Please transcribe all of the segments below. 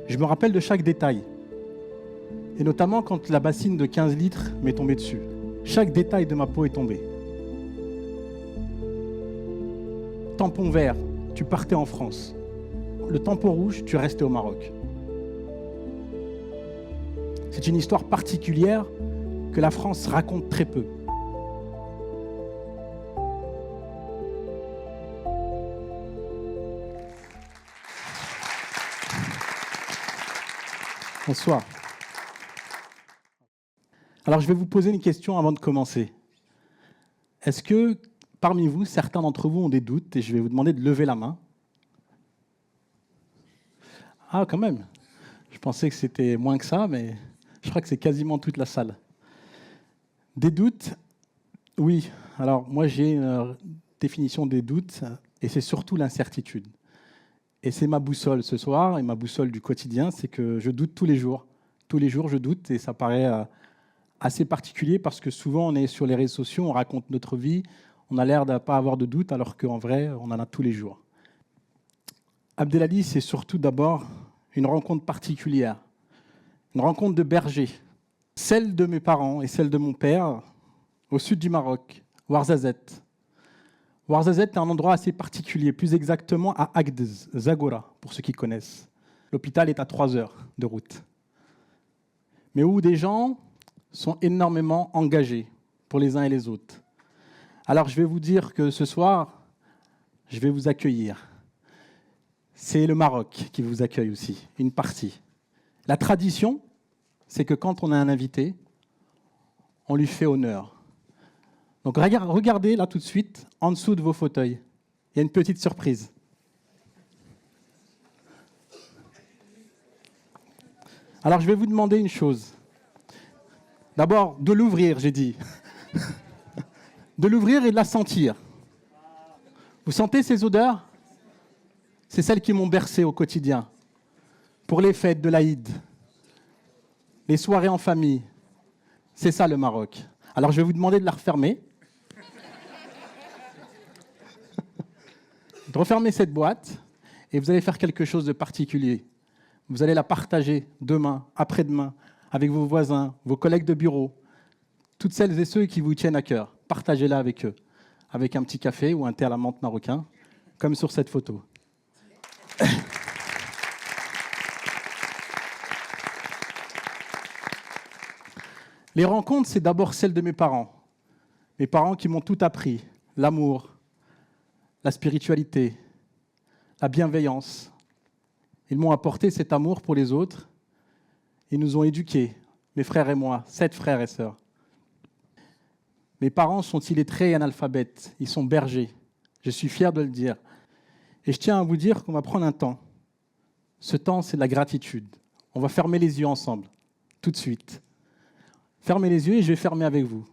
Je me rappelle de chaque détail, et notamment quand la bassine de 15 litres m'est tombée dessus. Chaque détail de ma peau est tombé. Tampon vert, tu partais en France. Le tampon rouge, tu restais au Maroc. C'est une histoire particulière que la France raconte très peu. Bonsoir. Alors, je vais vous poser une question avant de commencer. Est-ce que, parmi vous, certains d'entre vous ont des doutes et je vais vous demander de lever la main? Ah, quand même. Je pensais que c'était moins que ça, mais je crois que c'est quasiment toute la salle. Des doutes? Oui. Alors, moi, j'ai une définition des doutes et c'est surtout l'incertitude. Et c'est ma boussole ce soir et ma boussole du quotidien, c'est que je doute tous les jours. Tous les jours, je doute et ça paraît assez particulier parce que souvent, on est sur les réseaux sociaux, on raconte notre vie, on a l'air de ne pas avoir de doute alors qu'en vrai, on en a tous les jours. Abdelali, c'est surtout d'abord une rencontre particulière, une rencontre de berger, celle de mes parents et celle de mon père au sud du Maroc, Ouarzazate. Ouarzazate est un endroit assez particulier, plus exactement à Agdez, Zagora, pour ceux qui connaissent. L'hôpital est à 3 heures de route. Mais où des gens sont énormément engagés pour les uns et les autres. Alors je vais vous dire que ce soir, je vais vous accueillir. C'est le Maroc qui vous accueille aussi, une partie. La tradition, c'est que quand on a un invité, on lui fait honneur. Donc regardez là tout de suite, en dessous de vos fauteuils, il y a une petite surprise. Alors je vais vous demander une chose. D'abord, de l'ouvrir, j'ai dit. De l'ouvrir et de la sentir. Vous sentez ces odeurs? C'est celles qui m'ont bercé au quotidien. Pour les fêtes de l'Aïd, les soirées en famille. C'est ça le Maroc. Alors je vais vous demander de la refermer. De refermer cette boîte et vous allez faire quelque chose de particulier. Vous allez la partager demain, après-demain, avec vos voisins, vos collègues de bureau, toutes celles et ceux qui vous tiennent à cœur. Partagez-la avec eux, avec un petit café ou un thé à la menthe marocain, comme sur cette photo. Les rencontres, c'est d'abord celles de mes parents. Mes parents qui m'ont tout appris, l'amour, la spiritualité, la bienveillance. Ils m'ont apporté cet amour pour les autres. Ils nous ont éduqués, mes frères et moi, 7 frères et sœurs. Mes parents sont illettrés et analphabètes. Ils sont bergers. Je suis fier de le dire. Et je tiens à vous dire qu'on va prendre un temps. Ce temps, c'est de la gratitude. On va fermer les yeux ensemble, tout de suite. Fermez les yeux et je vais fermer avec vous.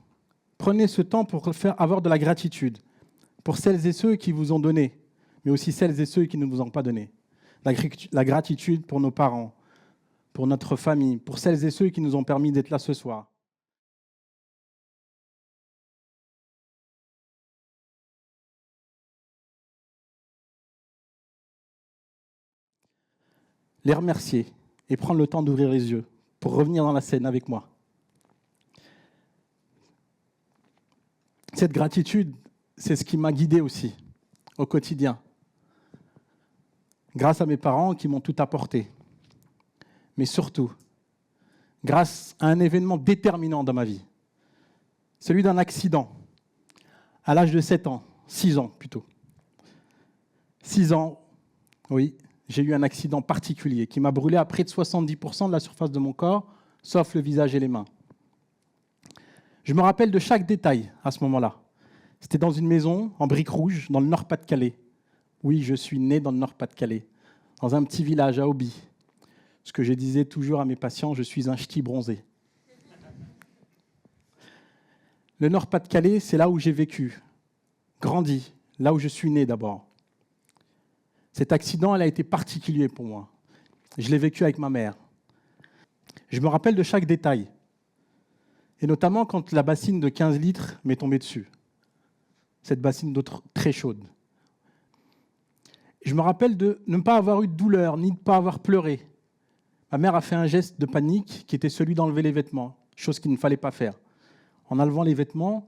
Prenez ce temps pour avoir de la gratitude pour celles et ceux qui vous ont donné, mais aussi celles et ceux qui ne vous ont pas donné. La gratitude pour nos parents, pour notre famille, pour celles et ceux qui nous ont permis d'être là ce soir. Les remercier et prendre le temps d'ouvrir les yeux pour revenir dans la scène avec moi. Cette gratitude, c'est ce qui m'a guidé aussi au quotidien. Grâce à mes parents qui m'ont tout apporté. Mais surtout, grâce à un événement déterminant dans ma vie. Celui d'un accident à l'âge de 7 ans, 6 ans plutôt. 6 ans, oui, j'ai eu un accident particulier qui m'a brûlé à près de 70% de la surface de mon corps, sauf le visage et les mains. Je me rappelle de chaque détail à ce moment-là. C'était dans une maison en briques rouges, dans le Nord-Pas-de-Calais. Oui, je suis né dans le Nord-Pas-de-Calais, dans un petit village à Obi. Ce que je disais toujours à mes patients, je suis un ch'ti bronzé. Le Nord-Pas-de-Calais, c'est là où j'ai vécu, grandi, là où je suis né d'abord. Cet accident, il a été particulier pour moi. Je l'ai vécu avec ma mère. Je me rappelle de chaque détail, et notamment quand la bassine de 15 litres m'est tombée dessus. Cette bassine d'eau très chaude. Je me rappelle de ne pas avoir eu de douleur, ni de ne pas avoir pleuré, Ma mère a fait un geste de panique qui était celui d'enlever les vêtements, chose qu'il ne fallait pas faire. En enlevant les vêtements,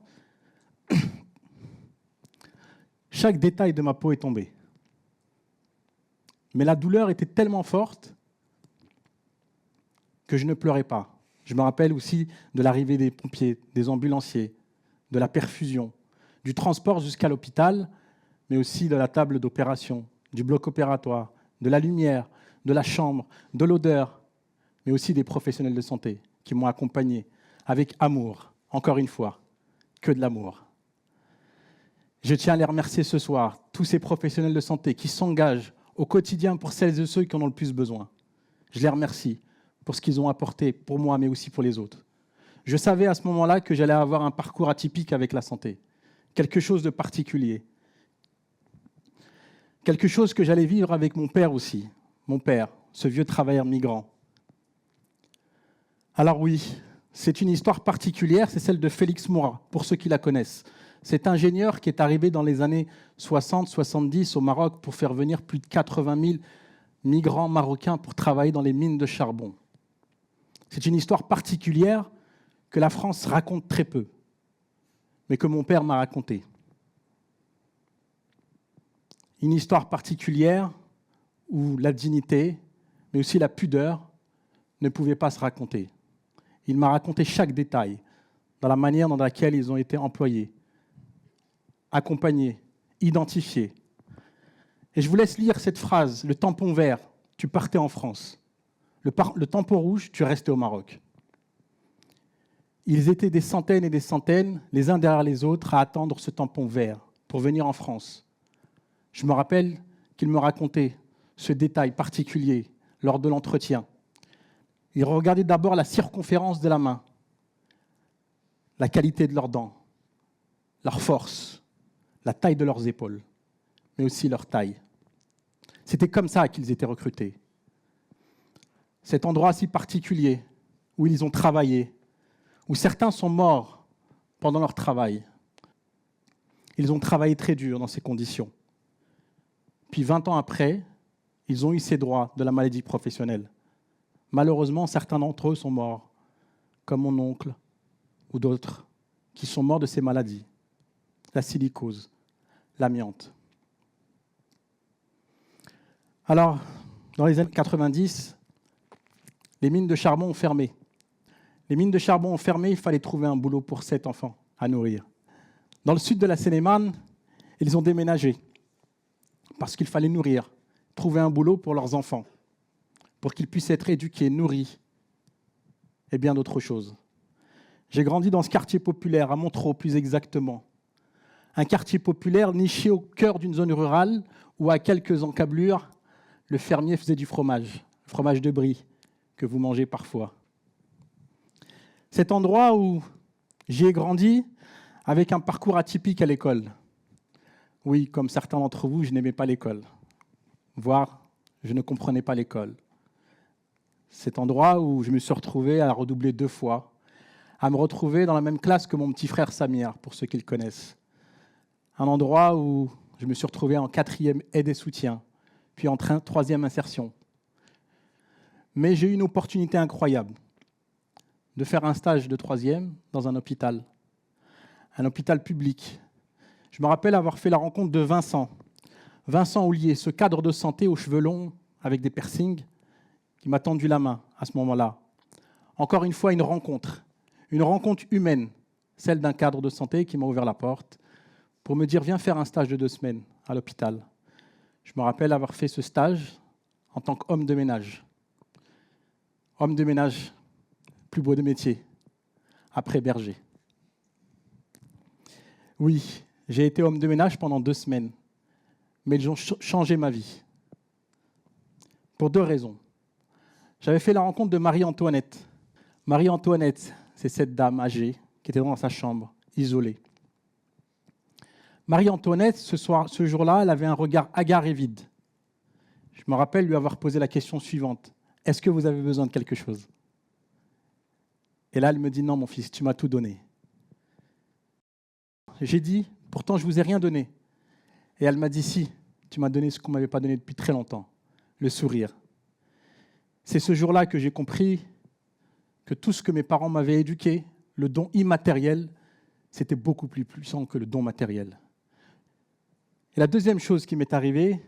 chaque détail de ma peau est tombé. Mais la douleur était tellement forte que je ne pleurais pas. Je me rappelle aussi de l'arrivée des pompiers, des ambulanciers, de la perfusion, du transport jusqu'à l'hôpital, mais aussi de la table d'opération, du bloc opératoire, de la lumière, de la chambre, de l'odeur, mais aussi des professionnels de santé qui m'ont accompagné avec amour, encore une fois, que de l'amour. Je tiens à les remercier ce soir, tous ces professionnels de santé qui s'engagent au quotidien pour celles et ceux qui en ont le plus besoin. Je les remercie pour ce qu'ils ont apporté pour moi, mais aussi pour les autres. Je savais à ce moment-là que j'allais avoir un parcours atypique avec la santé, quelque chose de particulier, quelque chose que j'allais vivre avec mon père aussi, mon père, ce vieux travailleur migrant. Alors oui, c'est une histoire particulière, c'est celle de Félix Moura, pour ceux qui la connaissent. Cet ingénieur qui est arrivé dans les années 60-70 au Maroc pour faire venir plus de 80 000 migrants marocains pour travailler dans les mines de charbon. C'est une histoire particulière que la France raconte très peu, mais que mon père m'a racontée. Une histoire particulière où la dignité, mais aussi la pudeur, ne pouvaient pas se raconter. Il m'a raconté chaque détail dans la manière dans laquelle ils ont été employés, accompagnés, identifiés. Et je vous laisse lire cette phrase, le tampon vert, tu partais en France. Le tampon rouge, tu restais au Maroc. Ils étaient des centaines et des centaines, les uns derrière les autres, à attendre ce tampon vert pour venir en France. Je me rappelle qu'il me racontait ce détail particulier lors de l'entretien. Il regardait d'abord la circonférence de la main, la qualité de leurs dents, leur force, la taille de leurs épaules, mais aussi leur taille. C'était comme ça qu'ils étaient recrutés. Cet endroit si particulier où ils ont travaillé, où certains sont morts pendant leur travail. Ils ont travaillé très dur dans ces conditions. Puis 20 ans après, ils ont eu ces droits de la maladie professionnelle. Malheureusement, certains d'entre eux sont morts, comme mon oncle ou d'autres, qui sont morts de ces maladies. La silicose, l'amiante. Alors, dans les années 90, les mines de charbon ont fermé. Les mines de charbon ont fermé, il fallait trouver un boulot pour 7 enfants à nourrir. Dans le sud de la Seine-et-Marne, ils ont déménagé parce qu'il fallait nourrir, trouver un boulot pour leurs enfants, pour qu'ils puissent être éduqués, nourris et bien d'autres choses. J'ai grandi dans ce quartier populaire, à Montereau plus exactement. Un quartier populaire niché au cœur d'une zone rurale où, à quelques encablures, le fermier faisait du fromage, le fromage de brie que vous mangez parfois. Cet endroit où j'y ai grandi avec un parcours atypique à l'école. Oui, comme certains d'entre vous, je n'aimais pas l'école, voire je ne comprenais pas l'école. Cet endroit où je me suis retrouvé à redoubler 2 fois, à me retrouver dans la même classe que mon petit frère Samir, pour ceux qui le connaissent. Un endroit où je me suis retrouvé en 4e aide et soutien, puis en 3e insertion. Mais j'ai eu une opportunité incroyable de faire un stage de 3e dans un hôpital public. Je me rappelle avoir fait la rencontre de Vincent Houlier, ce cadre de santé aux cheveux longs avec des piercings, qui m'a tendu la main à ce moment-là. Encore une fois, une rencontre humaine, celle d'un cadre de santé qui m'a ouvert la porte pour me dire « Viens faire un stage de 2 semaines à l'hôpital ». Je me rappelle avoir fait ce stage en tant qu'homme de ménage. Homme de ménage, plus beau de métier, après berger. Oui, j'ai été homme de ménage pendant 2 semaines, mais ils ont changé ma vie. Pour 2 raisons. J'avais fait la rencontre de Marie-Antoinette. Marie-Antoinette, c'est cette dame âgée qui était dans sa chambre, isolée. Marie-Antoinette, ce jour-là, elle avait un regard hagard et vide. Je me rappelle lui avoir posé la question suivante. « Est-ce que vous avez besoin de quelque chose ?» Et là, elle me dit « Non, mon fils, tu m'as tout donné. » J'ai dit « Pourtant, je ne vous ai rien donné. » Et elle m'a dit « Si, tu m'as donné ce qu'on ne m'avait pas donné depuis très longtemps, le sourire. » C'est ce jour-là que j'ai compris que tout ce que mes parents m'avaient éduqué, le don immatériel, c'était beaucoup plus puissant que le don matériel. Et la deuxième chose qui m'est arrivée,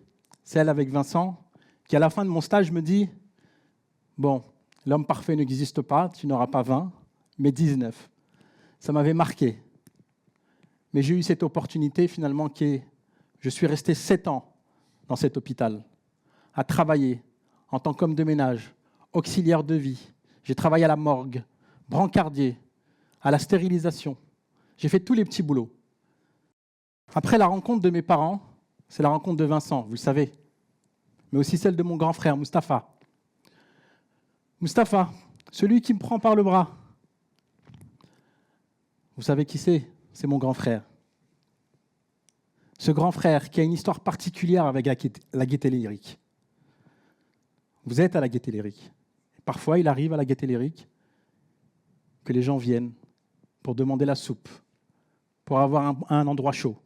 c'est elle avec Vincent, qui à la fin de mon stage me dit « Bon, l'homme parfait n'existe pas, tu n'auras pas 20, mais 19. » Ça m'avait marqué. Mais j'ai eu cette opportunité finalement je suis resté 7 ans dans cet hôpital, à travailler en tant qu'homme de ménage, auxiliaire de vie. J'ai travaillé à la morgue, brancardier, à la stérilisation. J'ai fait tous les petits boulots. Après la rencontre de mes parents, c'est la rencontre de Vincent, vous le savez, mais aussi celle de mon grand frère, Mustapha. Mustapha, celui qui me prend par le bras. Vous savez qui c'est ? C'est mon grand frère. Ce grand frère qui a une histoire particulière avec la Gaîté Lyrique. Vous êtes à la Gaîté Lyrique. Parfois, il arrive à la Gaîté Lyrique que les gens viennent pour demander la soupe, pour avoir un endroit chaud,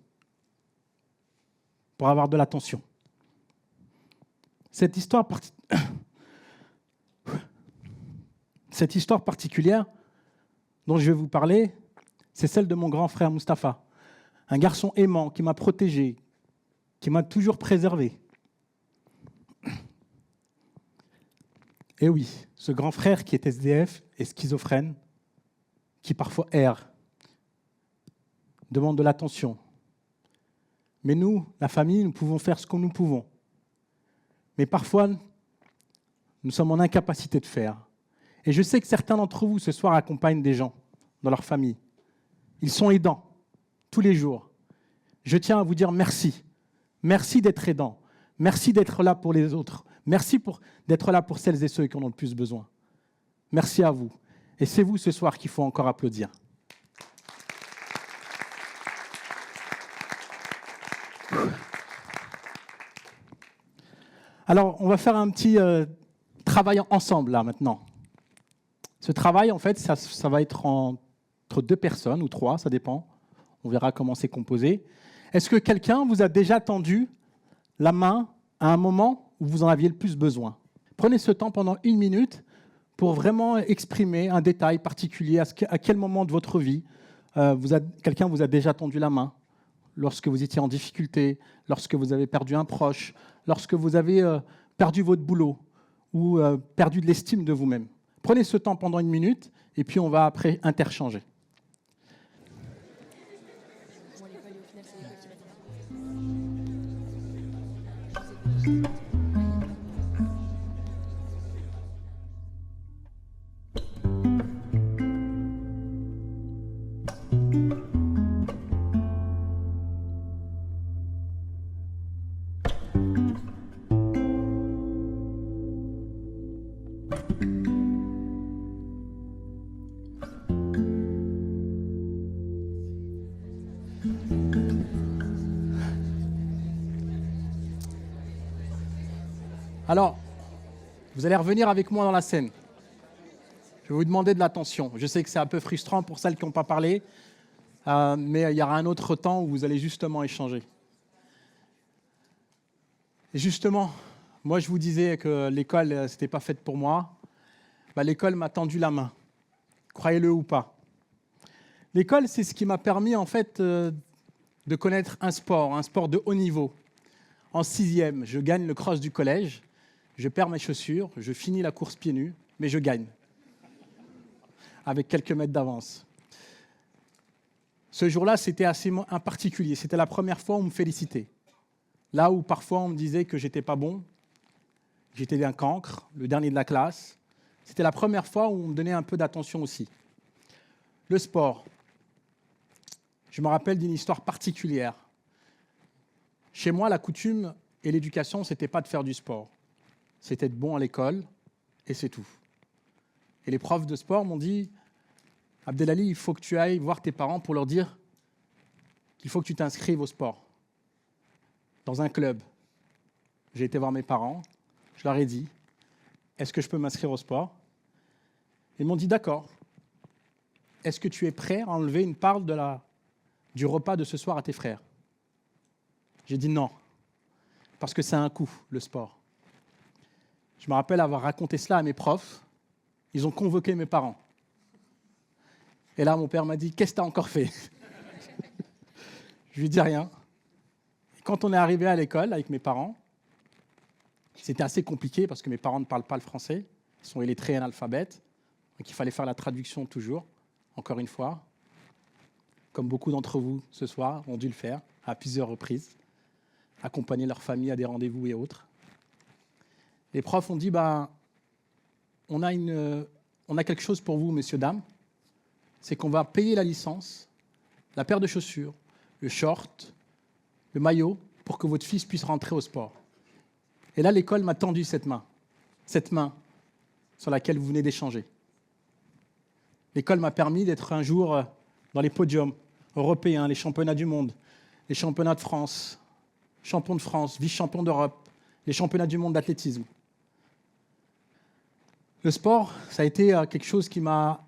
pour avoir de l'attention. Cette histoire particulière dont je vais vous parler, c'est celle de mon grand frère Mustapha, un garçon aimant qui m'a protégé, qui m'a toujours préservé. Et oui, ce grand frère qui est SDF et schizophrène, qui parfois erre, demande de l'attention. Mais nous, la famille, nous pouvons faire ce que nous pouvons. Mais parfois, nous sommes en incapacité de faire. Et je sais que certains d'entre vous, ce soir, accompagnent des gens dans leur famille. Ils sont aidants, tous les jours. Je tiens à vous dire merci. Merci d'être aidant. Merci d'être là pour les autres. Merci d'être là pour celles et ceux qui en ont le plus besoin. Merci à vous. Et c'est vous, ce soir, qu'il faut encore applaudir. Alors, on va faire un petit travail ensemble, là, maintenant. Ce travail, en fait, ça va être entre 2 personnes, ou 3, ça dépend. On verra comment c'est composé. Est-ce que quelqu'un vous a déjà tendu la main à un moment où vous en aviez le plus besoin ? Prenez ce temps pendant 1 minute pour vraiment exprimer un détail particulier, à quel moment de votre vie quelqu'un vous a déjà tendu la main, lorsque vous étiez en difficulté, lorsque vous avez perdu un proche, lorsque vous avez perdu votre boulot ou perdu de l'estime de vous-même. Prenez ce temps pendant 1 minute et puis on va après interchanger. Alors, vous allez revenir avec moi dans la scène. Je vais vous demander de l'attention. Je sais que c'est un peu frustrant pour celles qui n'ont pas parlé, mais il y aura un autre temps où vous allez justement échanger. Et justement, moi je vous disais que l'école, ce n'était pas faite pour moi. L'école m'a tendu la main, croyez-le ou pas. L'école, c'est ce qui m'a permis en fait de connaître un sport de haut niveau. En 6e, je gagne le cross du collège. Je perds mes chaussures, je finis la course pieds nus, mais je gagne, avec quelques mètres d'avance. Ce jour-là, c'était assez particulier. C'était la première fois où on me félicitait. Là où parfois on me disait que j'étais pas bon, j'étais un cancre, le dernier de la classe. C'était la première fois où on me donnait un peu d'attention aussi. Le sport. Je me rappelle d'une histoire particulière. Chez moi, la coutume et l'éducation, ce n'était pas de faire du sport. C'était être bon à l'école, et c'est tout. Et les profs de sport m'ont dit « Abdelali, il faut que tu ailles voir tes parents pour leur dire qu'il faut que tu t'inscrives au sport, dans un club. » J'ai été voir mes parents, je leur ai dit « Est-ce que je peux m'inscrire au sport ?» Ils m'ont dit « D'accord. Est-ce que tu es prêt à enlever une part du repas de ce soir à tes frères ?» J'ai dit « Non, parce que c'est un coût, le sport. » Je me rappelle avoir raconté cela à mes profs. Ils ont convoqué mes parents. Et là, mon père m'a dit « Qu'est-ce que tu as encore fait ?» Je lui dis rien. Et quand on est arrivé à l'école avec mes parents, c'était assez compliqué parce que mes parents ne parlent pas le français. Ils sont illettrés et analphabètes. Donc il fallait faire la traduction toujours, encore une fois. Comme beaucoup d'entre vous ce soir ont dû le faire à plusieurs reprises. Accompagner leur famille à des rendez-vous et autres. Les profs ont dit on a quelque chose pour vous, messieurs, dames. C'est qu'on va payer la licence, la paire de chaussures, le short, le maillot, pour que votre fils puisse rentrer au sport. Et là, l'école m'a tendu cette main sur laquelle vous venez d'échanger. L'école m'a permis d'être un jour dans les podiums européens, les championnats du monde, les championnats de France, champion de France, vice-champion d'Europe, les championnats du monde d'athlétisme. Le sport, ça a été quelque chose qui m'a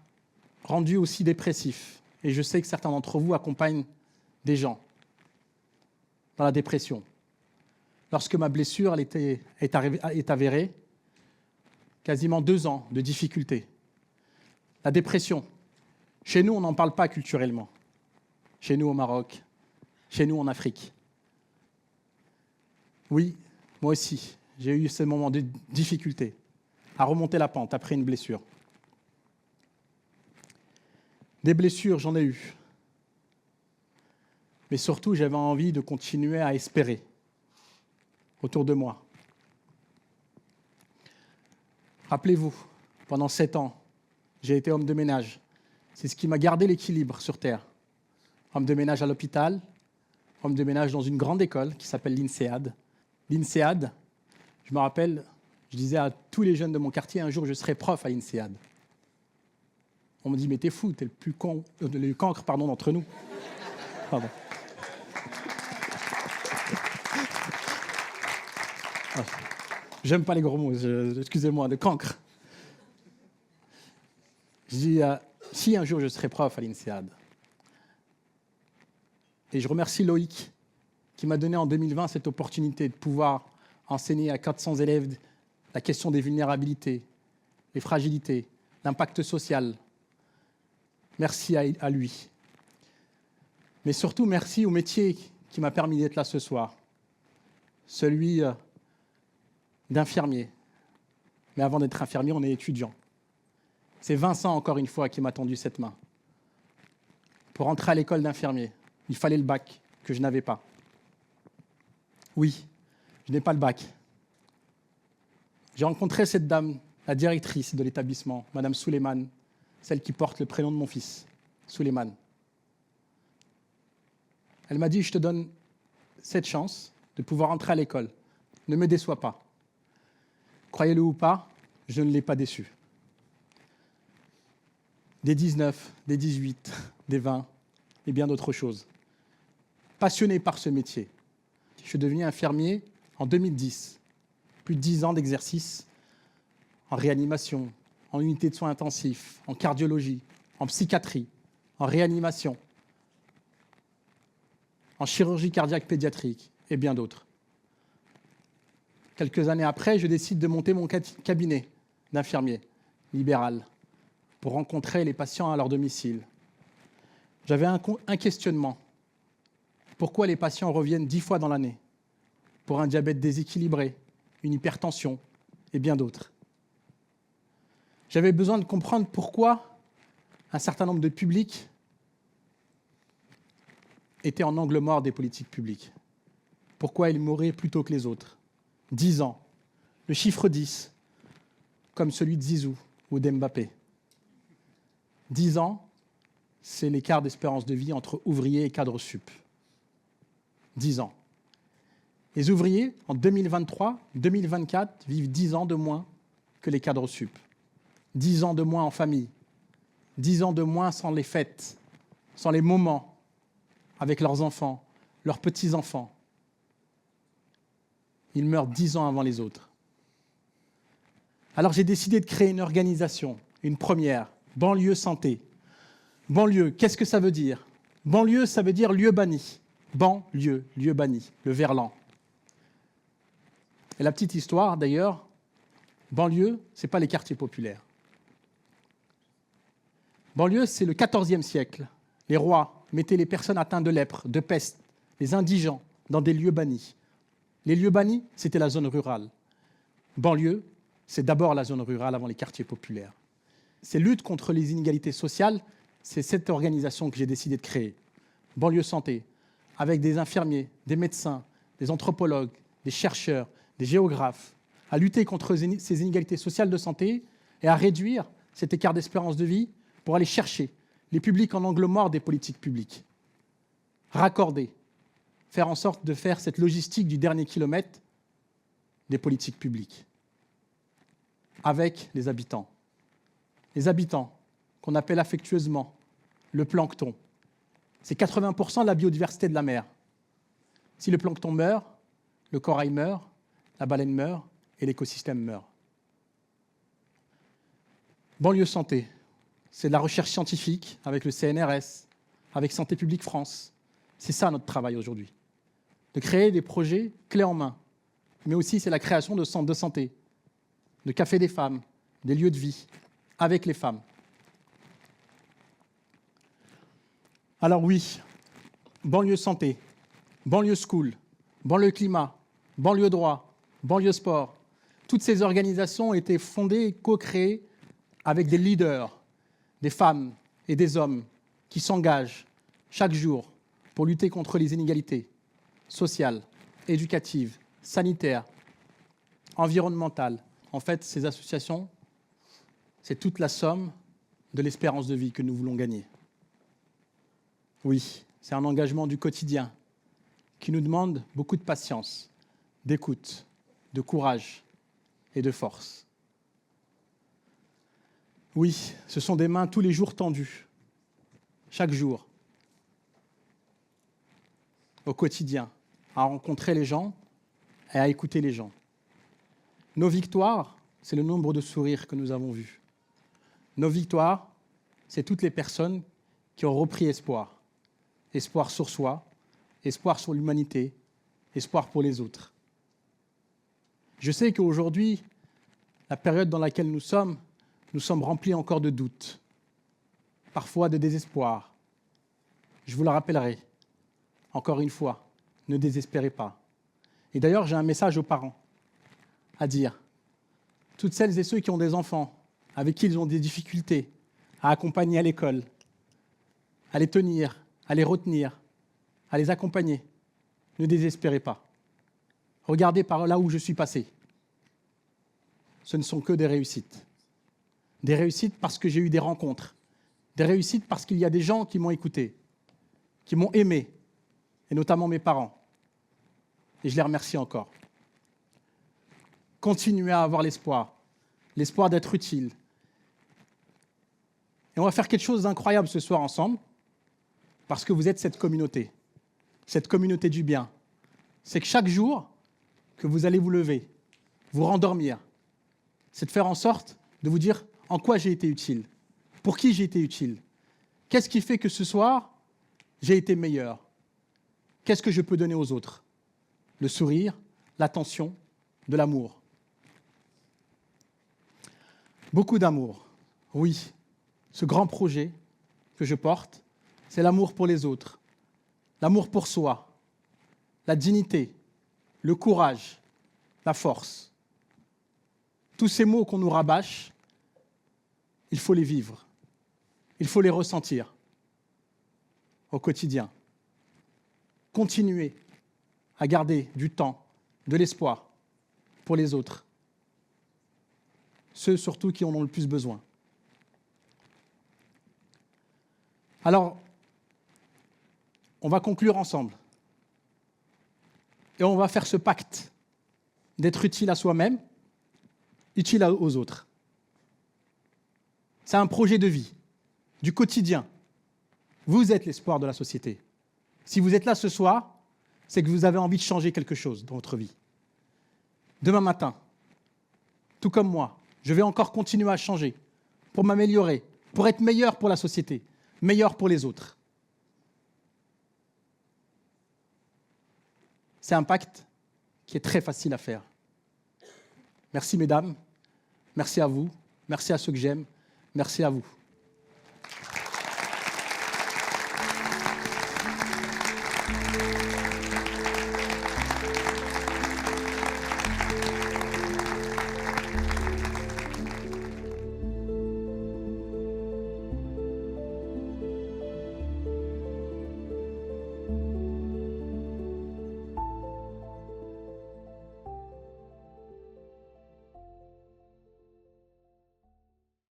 rendu aussi dépressif. Et je sais que certains d'entre vous accompagnent des gens dans la dépression. Lorsque ma blessure est avérée, quasiment 2 ans de difficultés. La dépression, chez nous, on n'en parle pas culturellement. Chez nous au Maroc, chez nous en Afrique. Oui, moi aussi, j'ai eu ce moment de difficulté à remonter la pente après une blessure. Des blessures, j'en ai eu. Mais surtout, j'avais envie de continuer à espérer autour de moi. Rappelez-vous, pendant 7 ans, j'ai été homme de ménage. C'est ce qui m'a gardé l'équilibre sur Terre. Homme de ménage à l'hôpital, homme de ménage dans une grande école qui s'appelle l'INSEAD. L'INSEAD, je me rappelle, je disais à tous les jeunes de mon quartier, un jour je serai prof à l'INSEAD. On me dit, mais t'es fou, t'es le plus le cancre d'entre nous. Pardon. J'aime pas les gros mots, excusez-moi, de cancre. Je dis, si un jour je serai prof à l'INSEAD. Et je remercie Loïc qui m'a donné en 2020 cette opportunité de pouvoir enseigner à 400 élèves la question des vulnérabilités, les fragilités, l'impact social. Merci à lui. Mais surtout, merci au métier qui m'a permis d'être là ce soir. Celui d'infirmier. Mais avant d'être infirmier, on est étudiant. C'est Vincent, encore une fois, qui m'a tendu cette main. Pour entrer à l'école d'infirmier, il fallait le bac, que je n'avais pas. Oui, je n'ai pas le bac. J'ai rencontré cette dame, la directrice de l'établissement, Madame Souleymane, celle qui porte le prénom de mon fils, Souleymane. Elle m'a dit, je te donne cette chance de pouvoir entrer à l'école. Ne me déçois pas. Croyez-le ou pas, je ne l'ai pas déçu. Des 19, des 18, des 20 et bien d'autres choses. Passionné par ce métier. Je suis devenu infirmier en 2010. Plus de 10 ans d'exercice en réanimation, en unité de soins intensifs, en cardiologie, en psychiatrie, en réanimation, en chirurgie cardiaque pédiatrique et bien d'autres. Quelques années après, je décide de monter mon cabinet d'infirmier libéral pour rencontrer les patients à leur domicile. J'avais un questionnement. Pourquoi les patients reviennent 10 fois dans l'année pour un diabète déséquilibré, une hypertension et bien d'autres? J'avais besoin de comprendre pourquoi un certain nombre de publics étaient en angle mort des politiques publiques. Pourquoi ils mouraient plus tôt que les autres. 10 ans. Le chiffre 10, comme celui de Zizou ou d'Mbappé. 10 ans, c'est l'écart d'espérance de vie entre ouvriers et cadres sup. 10 ans. Les ouvriers, en 2023, 2024, vivent 10 ans de moins que les cadres sup. 10 ans de moins en famille. 10 ans de moins sans les fêtes, sans les moments avec leurs enfants, leurs petits-enfants. Ils meurent 10 ans avant les autres. Alors j'ai décidé de créer une organisation, une première, Banlieue Santé. Banlieue, qu'est-ce que ça veut dire? Banlieue, ça veut dire lieu banni. Banlieue, lieu banni, le verlan. Et la petite histoire, d'ailleurs, Banlieue, ce n'est pas les quartiers populaires. Banlieue, c'est le XIVe siècle. Les rois mettaient les personnes atteintes de lèpre, de peste, les indigents, dans des lieux bannis. Les lieux bannis, c'était la zone rurale. Banlieue, c'est d'abord la zone rurale avant les quartiers populaires. Ces luttes contre les inégalités sociales, c'est cette organisation que j'ai décidé de créer. Banlieue Santé, avec des infirmiers, des médecins, des anthropologues, des chercheurs, des géographes, à lutter contre ces inégalités sociales de santé et à réduire cet écart d'espérance de vie pour aller chercher les publics en angle mort des politiques publiques. Raccorder, faire en sorte de faire cette logistique du dernier kilomètre des politiques publiques avec les habitants. Les habitants, qu'on appelle affectueusement le plancton, c'est 80% de la biodiversité de la mer. Si le plancton meurt, le corail meurt, la baleine meurt et l'écosystème meurt. Banlieue Santé, c'est de la recherche scientifique avec le CNRS, avec Santé publique France. C'est ça notre travail aujourd'hui. De créer des projets clés en main. Mais aussi, c'est la création de centres de santé, de cafés des femmes, des lieux de vie, avec les femmes. Alors oui, banlieue santé, banlieue school, banlieue climat, banlieue droit, banlieue sport, toutes ces organisations ont été fondées et co-créées avec des leaders, des femmes et des hommes qui s'engagent chaque jour pour lutter contre les inégalités sociales, éducatives, sanitaires, environnementales. En fait, ces associations, c'est toute la somme de l'espérance de vie que nous voulons gagner. Oui, c'est un engagement du quotidien qui nous demande beaucoup de patience, d'écoute, de courage et de force. Oui, ce sont des mains tous les jours tendues, chaque jour, au quotidien, à rencontrer les gens et à écouter les gens. Nos victoires, c'est le nombre de sourires que nous avons vus. Nos victoires, c'est toutes les personnes qui ont repris espoir. Espoir sur soi, espoir sur l'humanité, espoir pour les autres. Je sais qu'aujourd'hui, la période dans laquelle nous sommes remplis encore de doutes, parfois de désespoir. Je vous le rappellerai, encore une fois, ne désespérez pas. Et d'ailleurs, j'ai un message aux parents à dire. Toutes celles et ceux qui ont des enfants, avec qui ils ont des difficultés à accompagner à l'école, à les tenir, à les retenir, à les accompagner, ne désespérez pas. Regardez par là où je suis passé. Ce ne sont que des réussites. Des réussites parce que j'ai eu des rencontres. Des réussites parce qu'il y a des gens qui m'ont écouté, qui m'ont aimé, et notamment mes parents. Et je les remercie encore. Continuez à avoir l'espoir d'être utile. Et on va faire quelque chose d'incroyable ce soir ensemble, parce que vous êtes cette communauté du bien. C'est que chaque jour que vous allez vous lever, vous rendormir, c'est de faire en sorte de vous dire en quoi j'ai été utile, pour qui j'ai été utile, qu'est-ce qui fait que ce soir, j'ai été meilleur, qu'est-ce que je peux donner aux autres, le sourire, l'attention, de l'amour. Beaucoup d'amour, oui. Ce grand projet que je porte, c'est l'amour pour les autres, l'amour pour soi, la dignité, le courage, la force. Tous ces mots qu'on nous rabâche, il faut les vivre, il faut les ressentir au quotidien. Continuez à garder du temps, de l'espoir pour les autres, ceux surtout qui en ont le plus besoin. Alors, on va conclure ensemble et on va faire ce pacte d'être utile à soi-même, utile aux autres. C'est un projet de vie, du quotidien. Vous êtes l'espoir de la société. Si vous êtes là ce soir, c'est que vous avez envie de changer quelque chose dans votre vie. Demain matin, tout comme moi, je vais encore continuer à changer pour m'améliorer, pour être meilleur pour la société, meilleur pour les autres. C'est un pacte qui est très facile à faire. Merci mesdames, Merci à vous. Merci à ceux que j'aime. Merci à vous.